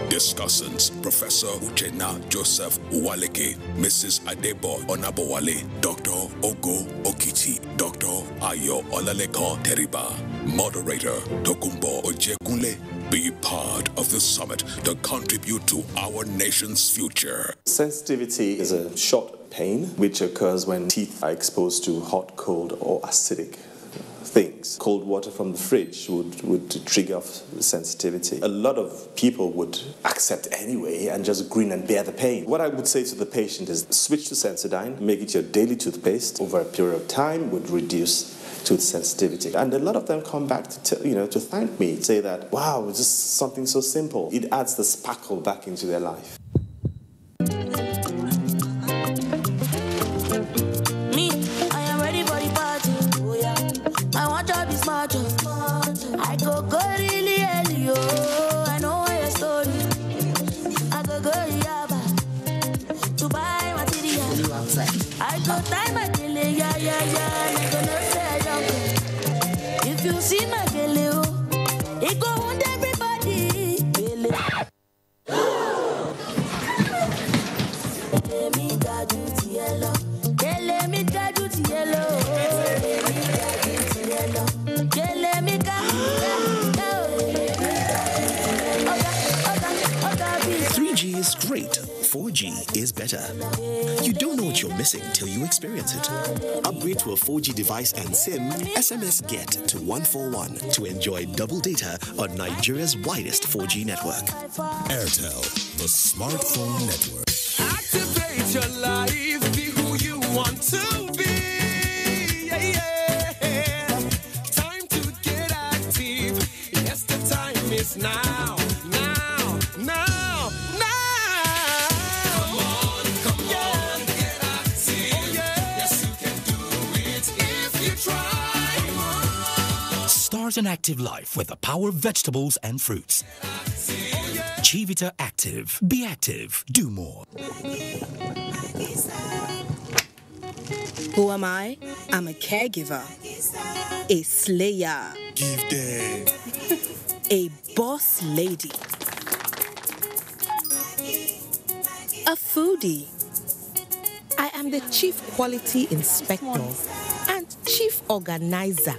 S7: Discussants, Professor Uchenna Joseph Uwaleke, Mrs. Adebo Onabowale, Dr. Ogo Okiti, Dr. Ayo Olaleko Teriba. Moderator, Tokumbo Ojekunle. Be part of the summit to contribute to our nation's future.
S9: Sensitivity is a short pain which occurs when teeth are exposed to hot, cold, or acidic things. Cold water from the fridge would trigger off sensitivity. A lot of people would accept anyway and just grin and bear the pain. What I would say to the patient is switch to Sensodyne, make it your daily toothpaste. Over a period of time would reduce tooth sensitivity. And a lot of them come back to thank me, say that, wow, it's just something so simple. It adds the sparkle back into their life.
S10: I go really early, oh, I know your story. I go Yaba to buy material. I go time my daily, yeah. I go not say I don't. If you see my daily, oh, it go on everybody. Let me guide you to yellow. Let me guide you to yellow.
S21: 3G is great, 4G is better. You don't know what you're missing till you experience it. Upgrade to a 4G device and SIM, SMS GET to 141 to enjoy double data on Nigeria's widest 4G network.
S7: Airtel, the smartphone network.
S27: Activate your life, be who you want to be. Time to get active. Yes, the time is now.
S30: Start an active life with the power of vegetables and fruits.
S8: Chivita Active. Be active. Do more.
S11: Who am I? I'm a caregiver, a slayer,
S8: Give them.
S11: a boss lady, a foodie. I am the chief quality inspector and chief organizer.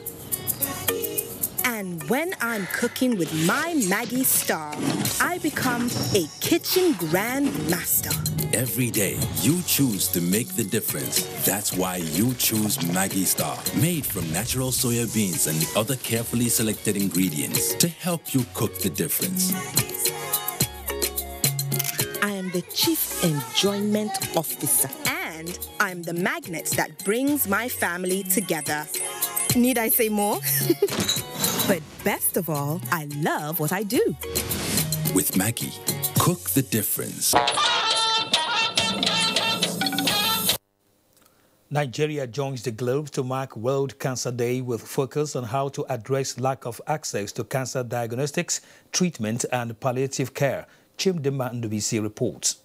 S11: And when I'm cooking with my Maggie Star, I become a kitchen grand master.
S12: Every day, you choose to make the difference. That's why you choose Maggie Star. Made from natural soya beans and other carefully selected ingredients to help you cook the difference.
S11: I am the chief enjoyment officer. And I'm the magnet that brings my family together. Need I say more? But best of all, I love what I do.
S12: With Maggie, cook the difference.
S2: Nigeria joins the globe to mark World Cancer Day with focus on how to address lack of access to cancer diagnostics, treatment and palliative care. Chimdema Ndubisi reports.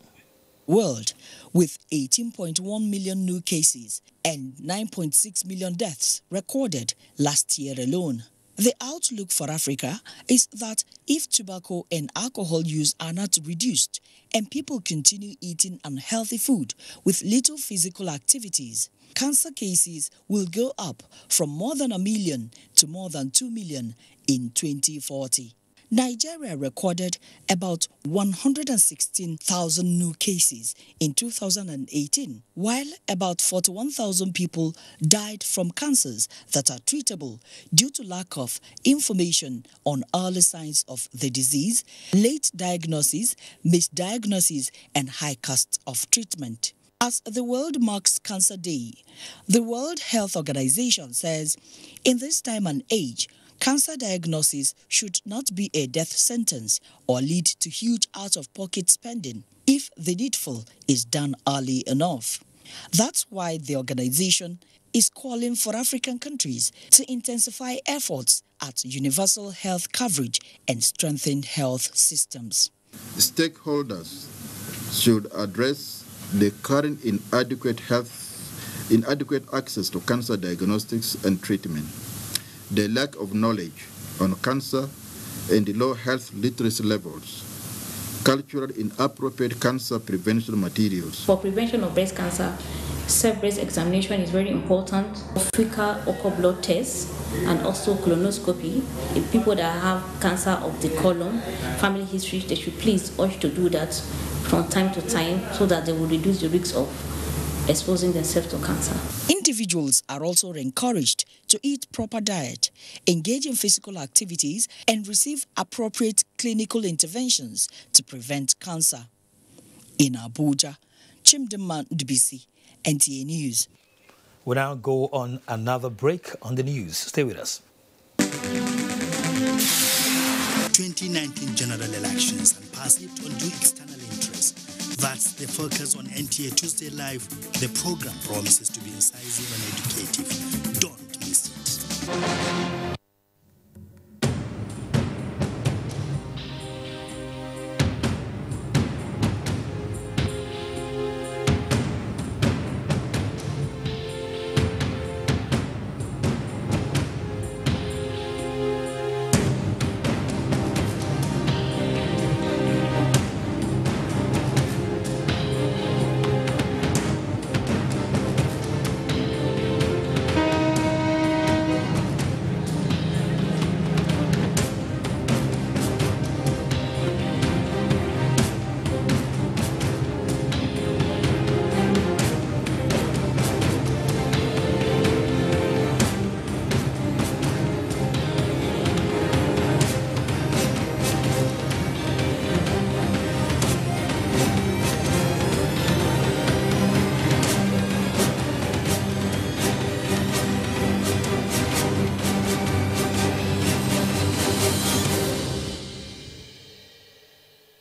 S13: World, with 18.1 million new cases and 9.6 million deaths recorded last year alone. The outlook for Africa is that if tobacco and alcohol use are not reduced and people continue eating unhealthy food with little physical activities, cancer cases will go up from more than 1 million to more than 2 million in 2040. Nigeria recorded about 116,000 new cases in 2018, while about 41,000 people died from cancers that are treatable due to lack of information on early signs of the disease, late diagnosis, misdiagnosis, and high cost of treatment. As the world marks Cancer Day, the World Health Organization says, in this time and age, cancer diagnosis should not be a death sentence or lead to huge out-of-pocket spending if the needful is done early enough. That's why the organization is calling for African countries to intensify efforts at universal health coverage and strengthen health systems.
S14: Stakeholders should address the current inadequate access to cancer diagnostics and treatment, the lack of knowledge on cancer and the low health literacy levels, cultural inappropriate cancer prevention materials.
S15: For prevention of breast cancer, self-breast examination is very important, fecal occult blood tests, and also colonoscopy. In people that have cancer of the colon, family history, they should please urge to do that from time to time so that they will reduce the risk of exposing themselves to cancer.
S13: Individuals are also encouraged to eat proper diet, engage in physical activities, and receive appropriate clinical interventions to prevent cancer. In Abuja, Chimdema Ndubisi, NTA News.
S2: We now go on another break on the news. Stay with us.
S8: 2019 general elections and perceived undue external interest. That's the focus on NTA Tuesday Live. The program promises to be incisive and educative. Don't miss it.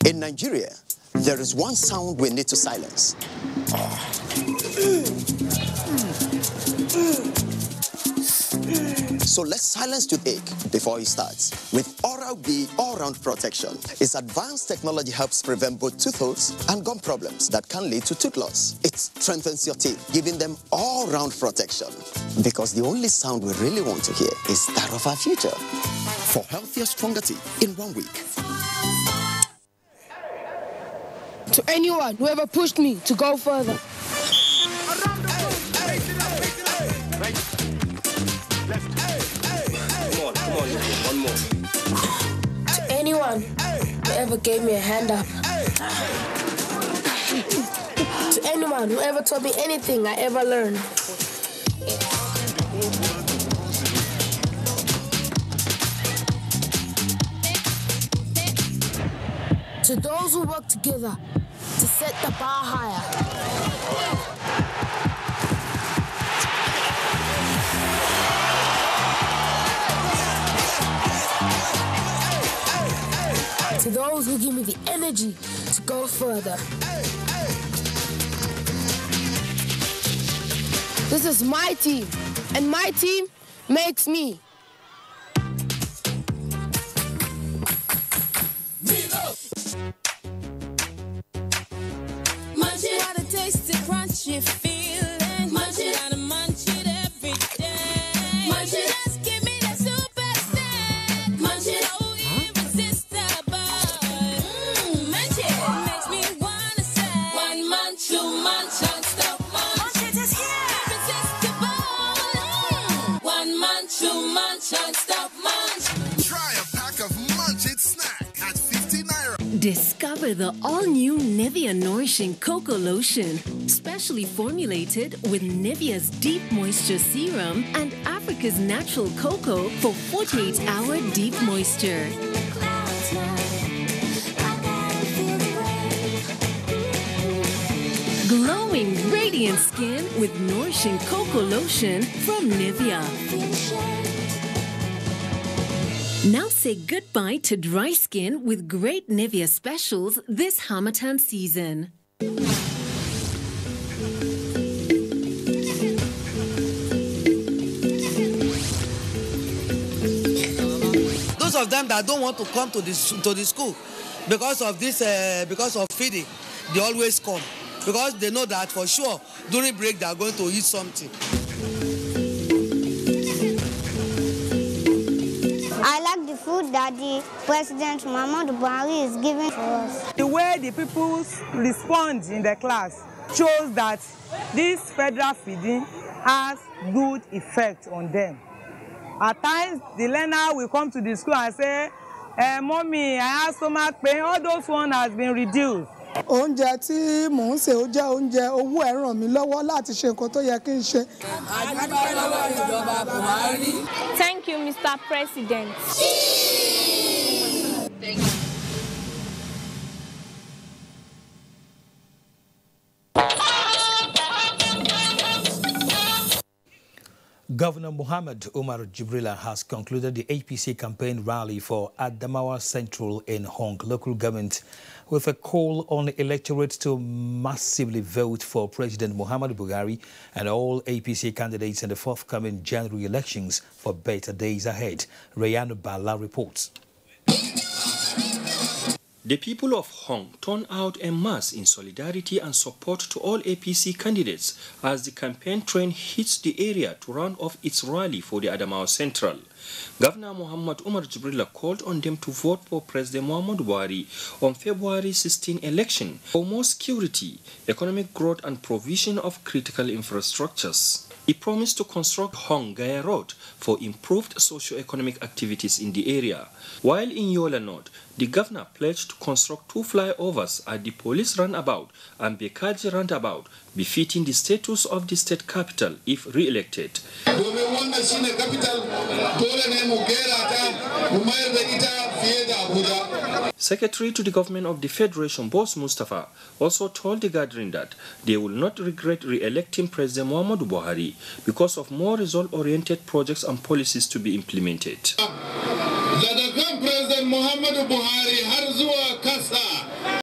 S16: In Nigeria, there is one sound we need to silence. So let's silence toothache before it starts with Oral-B all-round protection. Its advanced technology helps prevent both tooth holes and gum problems that can lead to tooth loss. It strengthens your teeth, giving them all-round protection. Because the only sound we really want to hear is that of our future. For healthier, stronger teeth in 1 week.
S17: To anyone who ever pushed me to go further.
S18: Come on, one more.
S17: To anyone who ever gave me a hand up. To anyone who ever taught me anything I ever learned. To those who work together to set the bar higher. To those who give me the energy to go further. This is my team, and my team makes me.
S10: Munch it, gotta taste it, crunchy feeling. Munch it, gotta munch it every day. Munch it, just give me the super snack. Munch it, oh irresistible. Munch it, makes me wanna say one munch, two munch, unstop munch. Munch it is here, irresistible. One munch, two munch, unstop munch.
S5: Try a pack of Munch It snack at 50 naira.
S19: Discover the all-new Nivea Nourishing Cocoa Lotion, specially formulated with Nivea's Deep Moisture Serum and Africa's natural cocoa for 48-hour deep moisture. Glowing, radiant skin with Nourishing Cocoa Lotion from Nivea. Now say goodbye to dry skin with great Nivea specials this Harmattan season.
S22: Those of them that don't want to come to the school because of this, because of feeding, they always come because they know that for sure during break they are going to eat something.
S23: I like the food that the President Muhammadu Buhari is giving to us.
S24: The way the people respond in the class shows that this federal feeding has good effect on them. At times, the learner will come to the school and say, Mommy, I have stomach pain. All those one has been reduced.
S25: Oúnjẹ tí mò ń sè ó jẹ́ oúnjẹ owó ẹ̀ ràn mí lọ́wọ́ láti ṣe nǹkan tó yẹ kí n ṣe.
S27: Thank you, Mr. President. Thank you.
S2: Governor Muhammad Umar Jibrila has concluded the APC campaign rally for Adamawa Central in Hong local government with a call on the electorate to massively vote for President Muhammadu Buhari and all APC candidates in the forthcoming January elections for better days ahead. Rayanu Bala reports.
S26: The people of Hong turned out en masse in solidarity and support to all APC candidates as the campaign train hits the area to round off its rally for the Adamawa Central. Governor Muhammad Umar Jibrila called on them to vote for President Muhammadu Buhari on February 16 election for more security, economic growth and provision of critical infrastructures. He promised to construct Hong Gaya Road for improved socio-economic activities in the area. While in Yola North, the governor pledged to construct 2 flyovers at the police roundabout and Bekaji roundabout, befitting the status of the state capital if re-elected. Secretary to the government of the Federation, Boss Mustafa, also told the gathering that they will not regret re-electing President Muhammadu Buhari because of more result-oriented projects and policies to be implemented.
S29: President Muhammadu Buhari har zuwa kasa